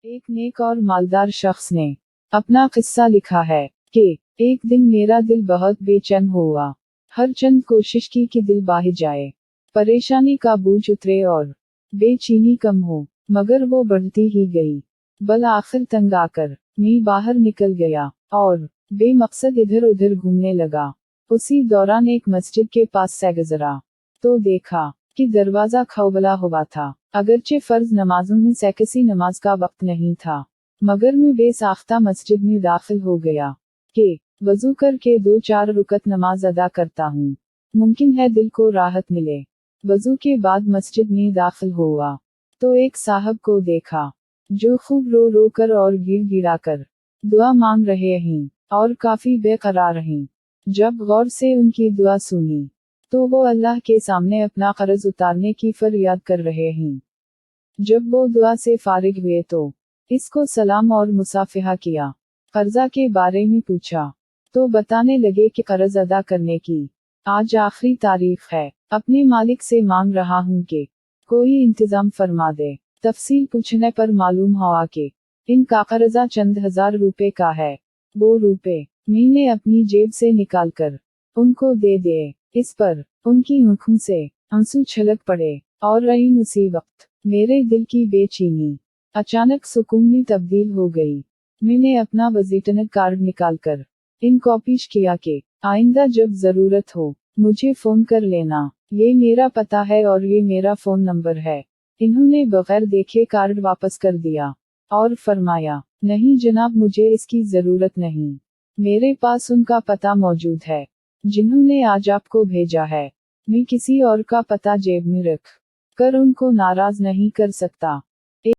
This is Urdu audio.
ایک نیک اور مالدار شخص نے اپنا قصہ لکھا ہے کہ ایک دن میرا دل بہت بے چین ہوا۔ ہر چند کوشش کی کہ دل باہر جائے، پریشانی کا بوجھ اترے اور بے چینی کم ہو، مگر وہ بڑھتی ہی گئی۔ بالآخر تنگ آ کر میں باہر نکل گیا اور بے مقصد ادھر ادھر گھومنے لگا۔ اسی دوران ایک مسجد کے پاس سے گزرا تو دیکھا کہ دروازہ کھولا ہوا تھا۔ اگرچہ فرض نمازوں میں سے کسی نماز کا وقت نہیں تھا، مگر میں بے ساختہ مسجد میں داخل ہو گیا کہ وضو کر کے 2-4 رکعت نماز ادا کرتا ہوں، ممکن ہے دل کو راحت ملے۔ وضو کے بعد مسجد میں داخل ہوا تو ایک صاحب کو دیکھا جو خوب رو رو کر اور گڑ گڑا کر دعا مانگ رہے ہیں اور کافی بے قرار ہیں۔ جب غور سے ان کی دعا سنی تو وہ اللہ کے سامنے اپنا قرض اتارنے کی فریاد کر رہے ہیں۔ جب وہ دعا سے فارغ ہوئے تو اس کو سلام اور مصافحہ کیا، قرضہ کے بارے میں پوچھا تو بتانے لگے کہ قرض ادا کرنے کی آج آخری تاریخ ہے، اپنے مالک سے مانگ رہا ہوں کہ کوئی انتظام فرما دے۔ تفصیل پوچھنے پر معلوم ہوا کہ ان کا قرضہ چند ہزار روپے کا ہے۔ وہ روپے میں نے اپنی جیب سے نکال کر ان کو دے دیے۔ اس پر ان کی آنکھوں سے آنسو چھلک پڑے اور عین اسی وقت میرے دل کی بے چینی اچانک سکون میں تبدیل ہو گئی۔ میں نے اپنا وزٹنگ کارڈ نکال کر ان کو پیش کیا کہ آئندہ جب ضرورت ہو مجھے فون کر لینا، یہ میرا پتہ ہے اور یہ میرا فون نمبر ہے۔ انہوں نے بغیر دیکھے کارڈ واپس کر دیا اور فرمایا، نہیں جناب، مجھے اس کی ضرورت نہیں، میرے پاس ان کا پتہ موجود ہے جنہوں نے آج آپ کو بھیجا ہے۔ میں کسی اور کا پتہ جیب میں رکھ کر ان کو ناراض نہیں کر سکتا۔